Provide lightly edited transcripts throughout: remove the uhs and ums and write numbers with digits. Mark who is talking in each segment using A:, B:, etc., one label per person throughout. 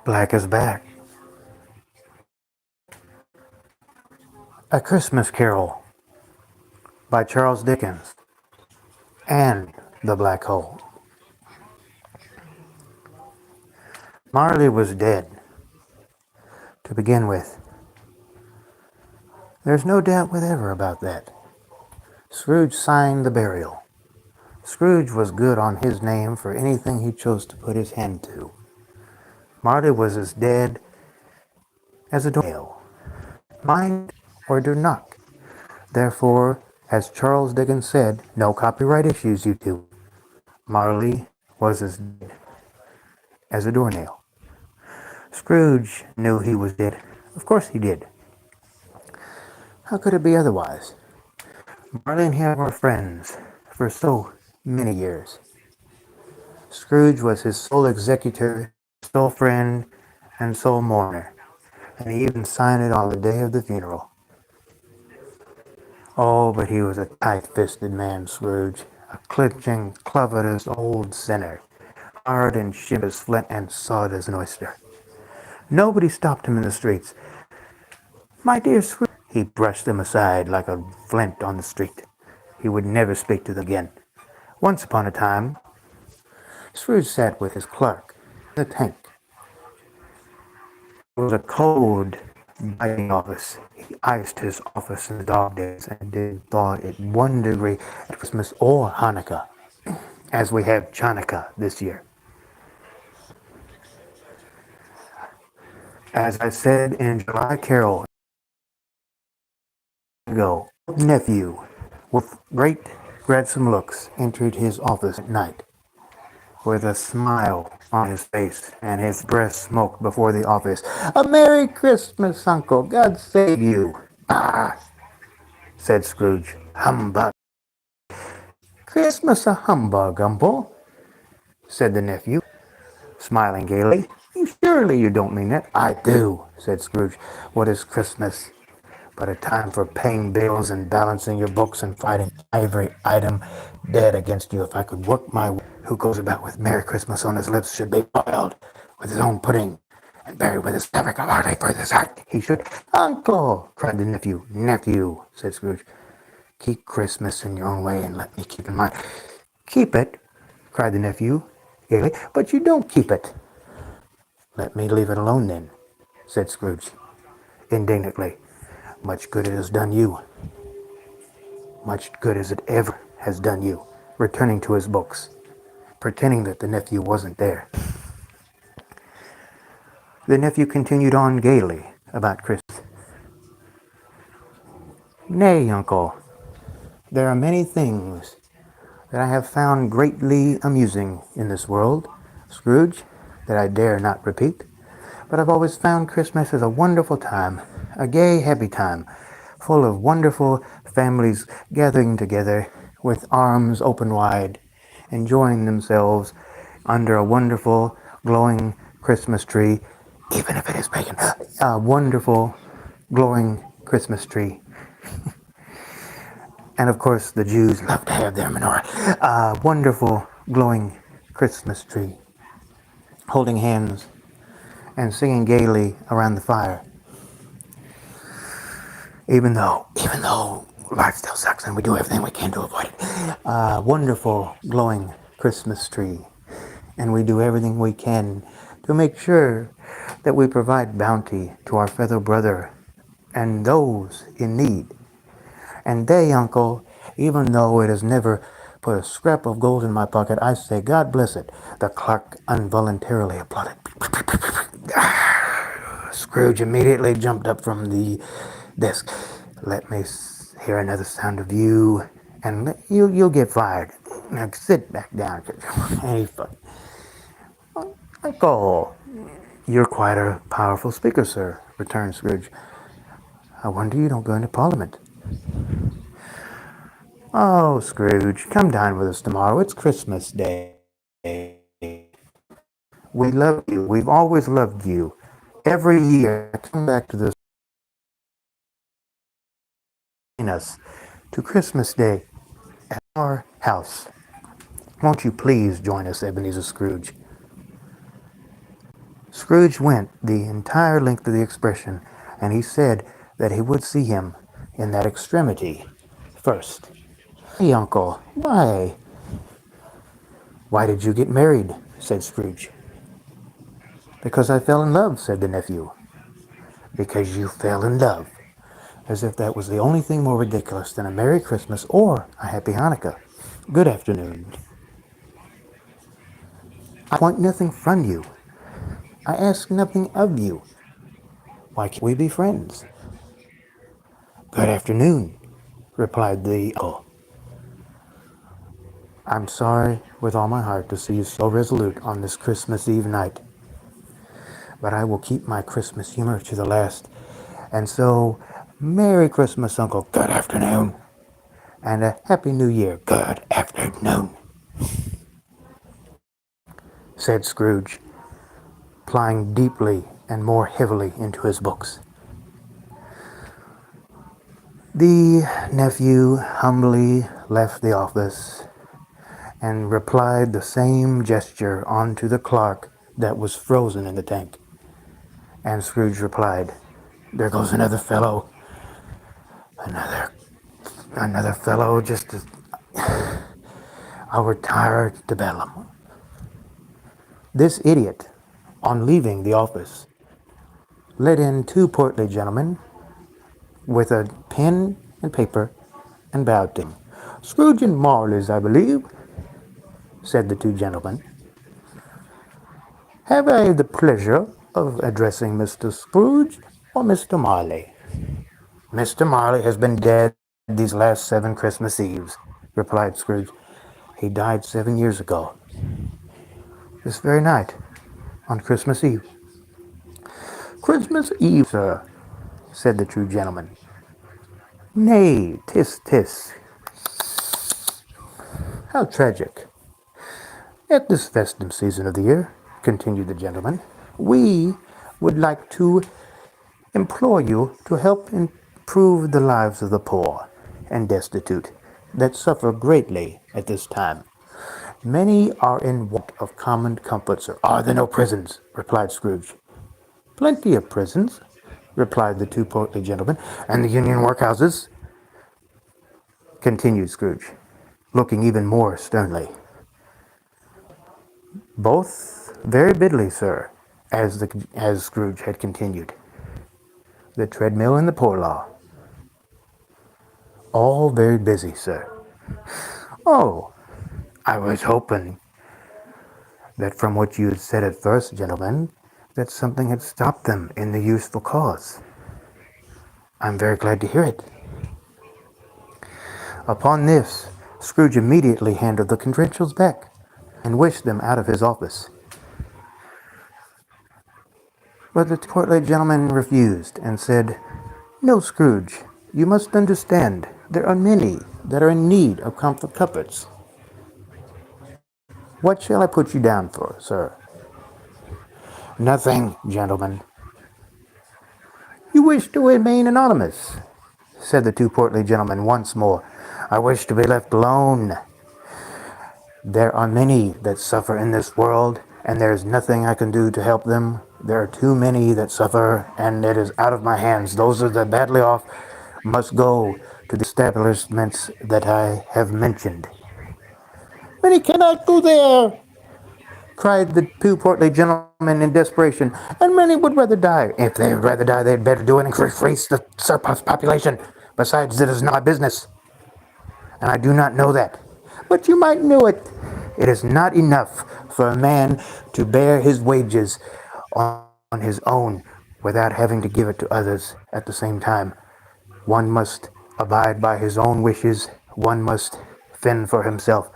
A: Black is Back, A Christmas Carol by Charles Dickens, and The Black Hole. Marley was dead, to begin with. There's no doubt whatever about that. Scrooge signed the burial. Scrooge was good on his name for anything he chose to put his hand to. Marley was as dead as a doornail. Mind or do not. Therefore, as Charles Dickens said, no copyright issues, you two. Marley was as dead as a doornail. Scrooge knew he was dead. Of course he did. How could it be otherwise? Marley and him were friends for so many years. Scrooge was his sole executor, sole friend, and sole mourner, and he even signed it on the day of the funeral. Oh, but he was a tight-fisted man, Scrooge, a clinching, covetous old sinner, hard and ship as flint and solid as an oyster. Nobody stopped him in the streets. My dear Scrooge, he brushed them aside like a flint on the street. He would never speak to them again. Once upon a time, Scrooge sat with his clerk in the tank. It was a cold, biting office. He iced his office in the dog days and did thought it 1 degree at Christmas or Hanukkah, as we have Chanukah this year. As I said in July Carol ago, nephew with great gladsome looks entered his office at night, with a smile on his face and his breath smoked before the office. A Merry Christmas, Uncle. God save you. Ah, said Scrooge. Humbug. Christmas a humbug, Uncle, said the nephew, smiling gaily. Surely you don't mean that. I do, said Scrooge. What is Christmas but a time for paying bills and balancing your books and fighting every item dead against you? If I could work my way, who goes about with Merry Christmas on his lips should be boiled with his own pudding and buried with his fabric of heartache for his heart. He should. Uncle, cried the nephew. Nephew, said Scrooge. Keep Christmas in your own way and let me keep in mine. Keep it, cried the nephew gaily, but you don't keep it. Let me leave it alone then, said Scrooge indignantly. Much good it has done you. Much good as it ever has done you. Returning to his books, pretending that the nephew wasn't there. The nephew continued on gaily about Christmas. Nay, Uncle, there are many things that I have found greatly amusing in this world, Scrooge, that I dare not repeat. But I've always found Christmas is a wonderful time, a gay, happy time, full of wonderful families gathering together with arms open wide, enjoying themselves under a wonderful, glowing Christmas tree, even if it is pagan. A wonderful, glowing Christmas tree. And of course, the Jews love to have their menorah. A wonderful, glowing Christmas tree, holding hands and singing gaily around the fire. Even though life still sucks and we do everything we can to avoid it. A wonderful, glowing Christmas tree. And we do everything we can to make sure that we provide bounty to our fellow brother and those in need. And they, Uncle, even though it has never put a scrap of gold in my pocket, I say, God bless it. The clerk involuntarily applauded. Scrooge immediately jumped up from the desk. Let me hear another sound of you, and you'll get fired. Now sit back down. Uncle, you're quite a powerful speaker, sir, returned Scrooge. I wonder you don't go into Parliament. Oh, Scrooge, come dine with us tomorrow. It's Christmas Day. We love you. We've always loved you. Every year, I come back to this us to Christmas Day at our house. Won't you please join us, Ebenezer Scrooge? Scrooge went the entire length of the expression, and he said that he would see him in that extremity first. Hey, uncle, why did you get married? Said Scrooge. Because I fell in love, said the nephew. Because you fell in love. As if that was the only thing more ridiculous than a Merry Christmas or a Happy Hanukkah. Good afternoon. I want nothing from you. I ask nothing of you. Why can't we be friends? Good afternoon, replied the uncle. I'm sorry with all my heart to see you so resolute on this Christmas Eve night, but I will keep my Christmas humor to the last. And so, Merry Christmas, Uncle. Good afternoon. And a Happy New Year. Good afternoon, said Scrooge, plying deeply and more heavily into his books. The nephew humbly left the office and replied the same gesture onto the clock that was frozen in the tank. And Scrooge replied, there goes another fellow. Another fellow, just as I'll retire to Bellum. This idiot, on leaving the office, led in two portly gentlemen with a pen and paper and bowed to him. Scrooge and Marley's, I believe, said the two gentlemen. Have I the pleasure of addressing Mr. Scrooge or Mr. Marley? Mr. Marley has been dead these last 7 Christmas Eves, replied Scrooge. He died 7 years ago. This very night, on Christmas Eve. Christmas Eve, sir, said the true gentleman. Nay, tis. How tragic. At this festive season of the year, continued the gentleman, we would like to implore you to help improve the lives of the poor and destitute that suffer greatly at this time. Many are in want of common comforts. Are there no prisons? Replied Scrooge. Plenty of prisons, replied the two portly gentlemen. And the union workhouses? Continued Scrooge, looking even more sternly. Both very bidly, sir, as Scrooge had continued. The treadmill and the poor law. All very busy, sir. Oh, I was hoping that from what you had said at first, gentlemen, that something had stopped them in the useful cause. I'm very glad to hear it. Upon this, Scrooge immediately handed the credentials back and wished them out of his office. But the portly gentleman refused and said, No, Scrooge, you must understand, there are many that are in need of comforts. What shall I put you down for, sir? Nothing, gentlemen. You wish to remain anonymous, said the two portly gentlemen once more. I wish to be left alone. There are many that suffer in this world, and there is nothing I can do to help them. There are too many that suffer, and it is out of my hands. Those that are badly off must go to the establishments that I have mentioned. Many cannot go there, cried the two portly gentlemen in desperation, and many would rather die. If they would rather die, they'd better do it and increase the surplus population. Besides, it is not my business, and I do not know that. But you might know it. It is not enough for a man to bear his wages on his own without having to give it to others at the same time. One must abide by his own wishes. One must fend for himself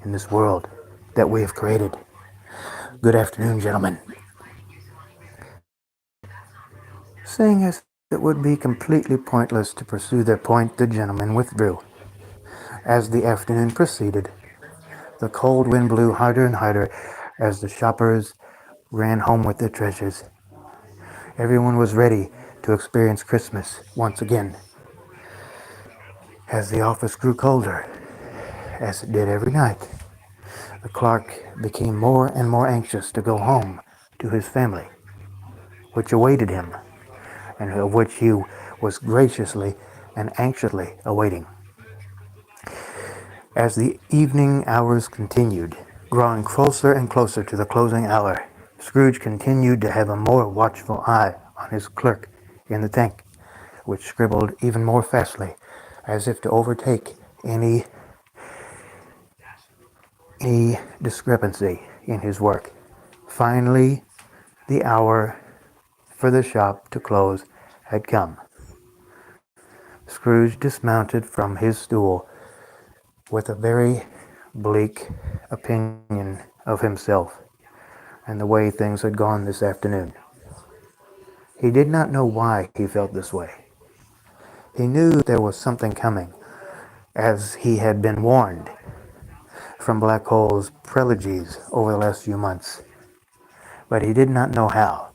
A: in this world that we have created. Good afternoon, gentlemen. Seeing as it would be completely pointless to pursue their point, the gentlemen withdrew. As the afternoon proceeded, the cold wind blew harder and harder as the shoppers ran home with their treasures. Everyone was ready to experience Christmas once again. As the office grew colder, as it did every night, the clerk became more and more anxious to go home to his family, which awaited him, and of which he was graciously and anxiously awaiting. As the evening hours continued, drawing closer and closer to the closing hour, Scrooge continued to have a more watchful eye on his clerk in the tank, which scribbled even more fastly, as if to overtake any discrepancy in his work. Finally, the hour for the shop to close had come. Scrooge dismounted from his stool with a very bleak opinion of himself and the way things had gone this afternoon. He did not know why he felt this way. He knew there was something coming, as he had been warned from Black Hole's prelegies over the last few months, but he did not know how.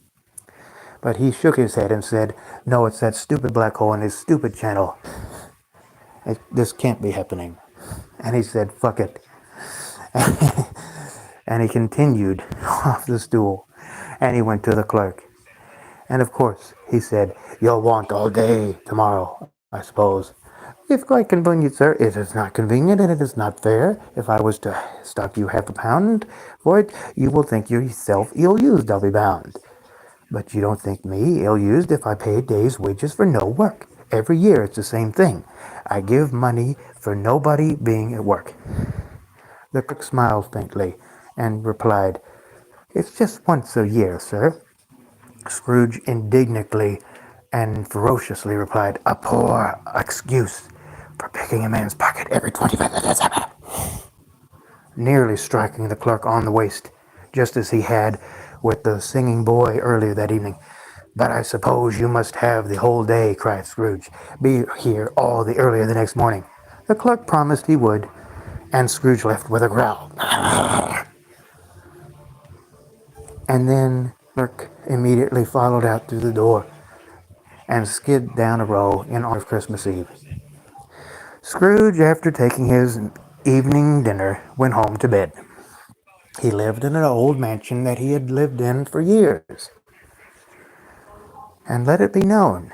A: But he shook his head and said, "No, it's that stupid Black Hole and his stupid channel. This can't be happening." And he said, "Fuck it." And he continued off the stool, and he went to the clerk. And of course, he said, "You'll want all day tomorrow, I suppose." "If quite convenient, sir." "It is not convenient, and it is not fair. If I was to stock you £1 for it, you will think yourself ill-used, I'll be bound. But you don't think me ill-used if I pay a day's wages for no work. Every year it's the same thing. I give money for nobody being at work." The clerk smiled faintly and replied, "It's just once a year, sir." Scrooge indignantly and ferociously replied, "A poor excuse for picking a man's pocket every 25 minutes," nearly striking the clerk on the waist, just as he had with the singing boy earlier that evening. "But I suppose you must have the whole day," cried Scrooge. "Be here all the earlier the next morning." The clerk promised he would, and Scrooge left with a growl. And then Clerk immediately followed out through the door and skid down a row in honor of Christmas Eve. Scrooge, after taking his evening dinner, went home to bed. He lived in an old mansion that he had lived in for years. And let it be known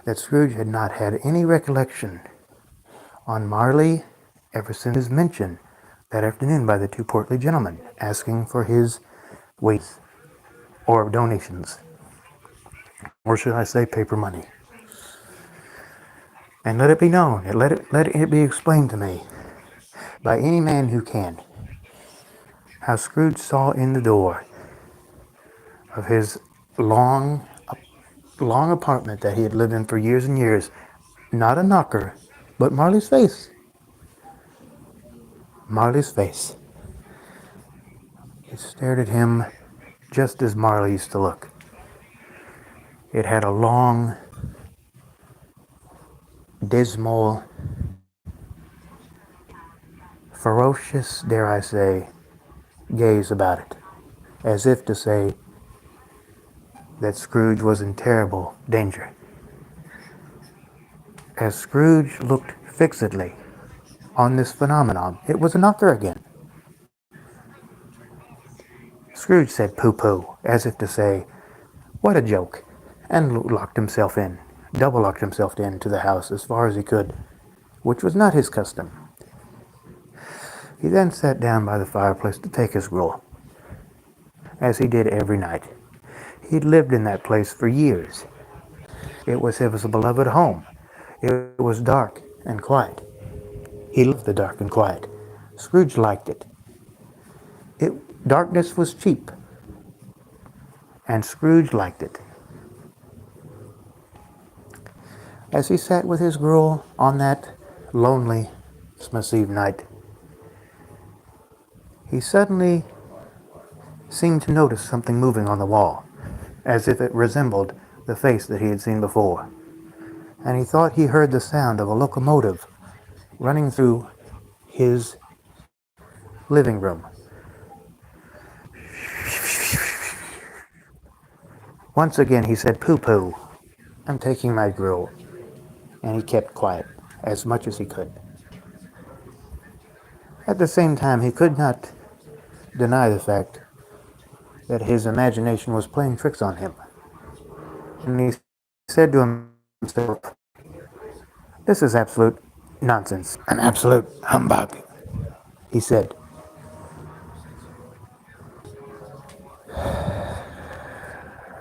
A: that Scrooge had not had any recollection on Marley ever since his mention that afternoon by the two portly gentlemen asking for his wages or donations, or should I say paper money. And let it be known, let it be explained to me by any man who can, how Scrooge saw in the door of his long apartment that he had lived in for years and years, not a knocker, but Marley's face. Marley's face. It stared at him just as Marley used to look. It had a long, dismal, ferocious, dare I say, gaze about it, as if to say that Scrooge was in terrible danger. As Scrooge looked fixedly on this phenomenon, it was a knocker again. Scrooge said "pooh-pooh," as if to say, "What a joke," and locked himself in, double locked himself into the house as far as he could, which was not his custom. He then sat down by the fireplace to take his gruel, as he did every night. He'd lived in that place for years. It was his beloved home. It was dark and quiet. He loved the dark and quiet. Scrooge liked it. Darkness was cheap, and Scrooge liked it. As he sat with his gruel on that lonely Christmas Eve night, he suddenly seemed to notice something moving on the wall, as if it resembled the face that he had seen before. And he thought he heard the sound of a locomotive running through his living room. Once again he said, "Pooh-pooh, I'm taking my gruel." And he kept quiet as much as he could. At the same time, he could not deny the fact that his imagination was playing tricks on him. And he said to himself, "This is absolute nonsense, an absolute humbug," he said.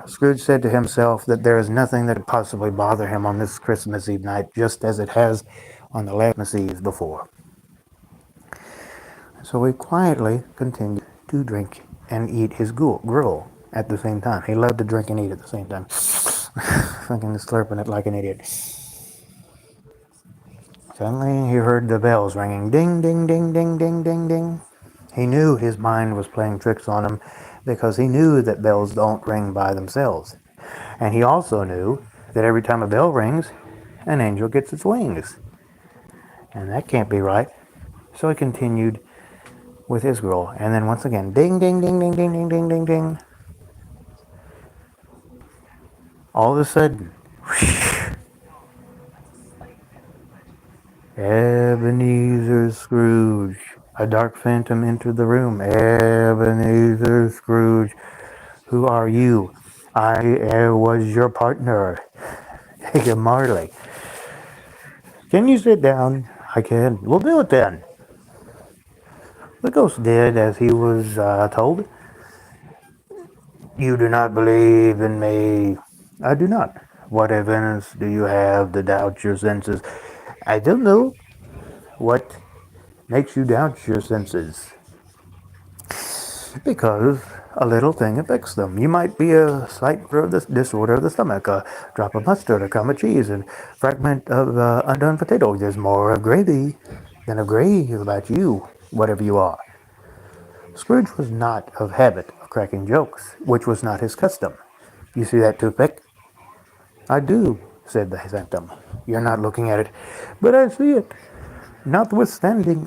A: Scrooge said to himself that there is nothing that could possibly bother him on this Christmas Eve night, just as it has on the last Christmas Eve before. So he quietly continued to drink and eat his gruel at the same time. He loved to drink and eat at the same time, thinking and slurping it like an idiot. Suddenly he heard the bells ringing, ding, ding, ding, ding, ding, ding, ding. He knew his mind was playing tricks on him because he knew that bells don't ring by themselves. And he also knew that every time a bell rings, an angel gets its wings. And that can't be right. So he continued with his gruel. And then once again, ding, ding, ding, ding, ding, ding, ding, ding, ding. All of a sudden, Ebenezer Scrooge. A dark phantom entered the room. Ebenezer Scrooge, who are you? I was your partner, Jacob Marley. Can you sit down? I can. We'll do it then. The ghost did as he was told. You do not believe in me. I do not. What evidence do you have to doubt your senses? I don't know. What makes you doubt your senses? Because a little thing affects them. You might be a slight disorder of the stomach, a drop of mustard, a crumb of cheese, and fragment of undone potato. There's more of gravy than of gravy about you, whatever you are. Scrooge was not of habit of cracking jokes, which was not his custom. You see that toothpick? I do, said the phantom. You're not looking at it, but I see it. Notwithstanding.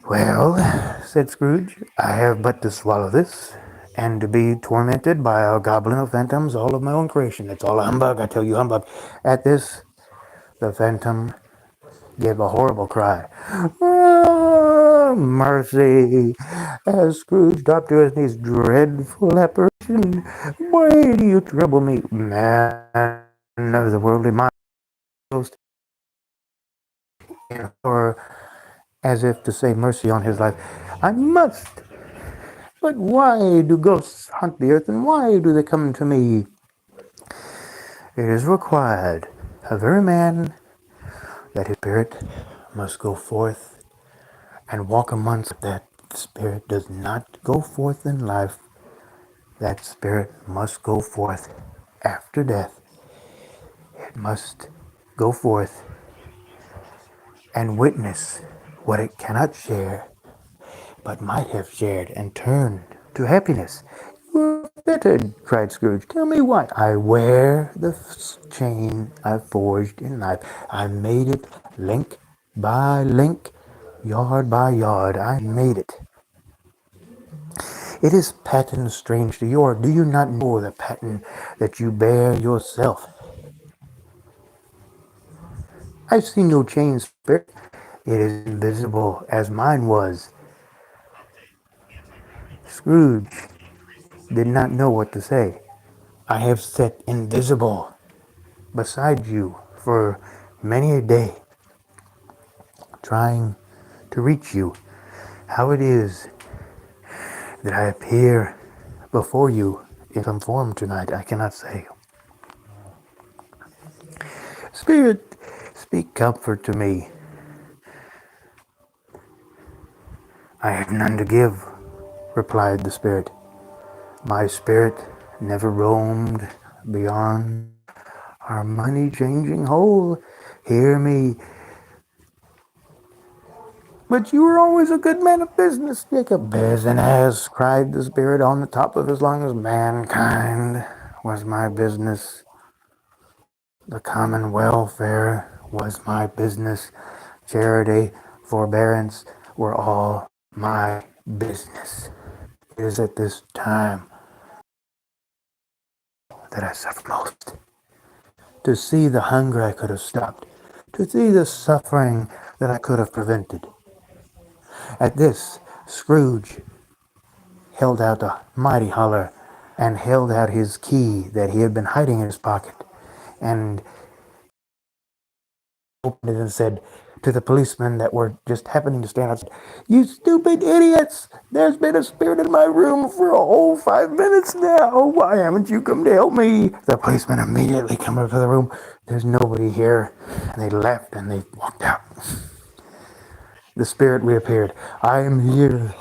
A: Well, said Scrooge, I have but to swallow this, and to be tormented by a goblin of phantoms, all of my own creation. It's all a humbug, I tell you, humbug. At this, the phantom gave a horrible cry. Oh, mercy! As Scrooge dropped to his knees, dreadful apparition, why do you trouble me, man of the worldly mind? Or as if to say mercy on his life, I must. But why do ghosts haunt the earth, and why do they come to me? It is required of every man that his spirit must go forth and walk amongst that spirit does not go forth in life. That spirit must go forth after death. It must go forth and witness what it cannot share, but might have shared and turned to happiness. You are fettered, cried Scrooge. Tell me what? I wear the chain I forged in life. I made it link by link, yard by yard. I made it. It is patent strange to you, or do you not know the patent that you bear yourself? I see no chain, spirit. It is invisible as mine was. Scrooge did not know what to say. I have sat invisible beside you for many a day, trying to reach you. How it is that I appear before you in some form tonight, I cannot say. Spirit, speak comfort to me. I have none to give, replied the spirit. My spirit never roamed beyond our money-changing hole. Hear me. But you were always a good man of business, Jacob. As an ass, cried the spirit on the top of his lungs. Mankind was my business. The common welfare was my business. Charity, forbearance were all my business. It is at this time that I suffer most. To see the hunger I could have stopped, to see the suffering that I could have prevented. At this, Scrooge held out a mighty holler and held out his key that he had been hiding in his pocket and opened it and said to the policemen that were just happening to stand outside, "You stupid idiots! There's been a spirit in my room for a whole 5 minutes now. Why haven't you come to help me?" The policemen immediately come up to the room. "There's nobody here." And they left and they walked out. The spirit reappeared. "I am here.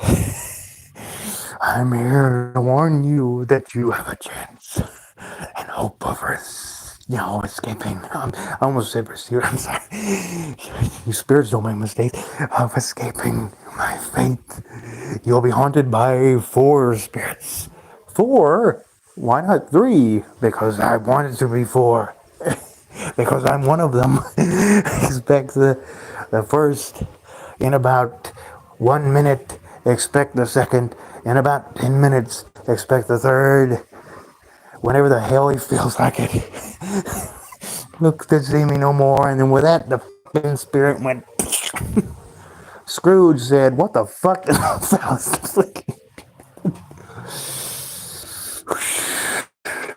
A: I'm here to warn you that you have a chance and hope of escaping. I almost said pursuit. I'm sorry. You spirits don't make mistakes. Of escaping my fate. You'll be haunted by 4 spirits. 4? Why not 3? Because I wanted to be 4. Because I'm one of them. Expect the first in about 1 minute. Expect the second in about 10 minutes. Expect the third. Whenever the hell he feels like it. Look to see me no more." And then with that, the fucking spirit went. Scrooge said, "What the fuck?"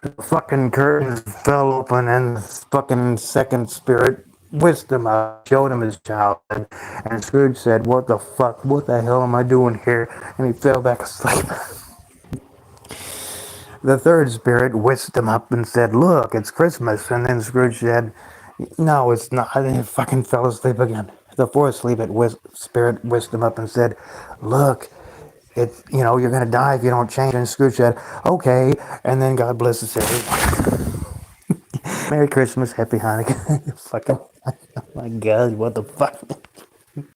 A: The fucking curtains fell open and the fucking second spirit whisked him out, showed him his childhood. And Scrooge said, "What the fuck? What the hell am I doing here?" And he fell back asleep. The third spirit whisked him up and said, "Look, it's Christmas." And then Scrooge said, "No, it's not." And he fucking fell asleep again. The fourth spirit whisked him up and said, "Look, you're going to die if you don't change." And Scrooge said, "Okay." And then God blesses everyone. Merry Christmas, Happy Hanukkah. Fucking, oh my God, what the fuck?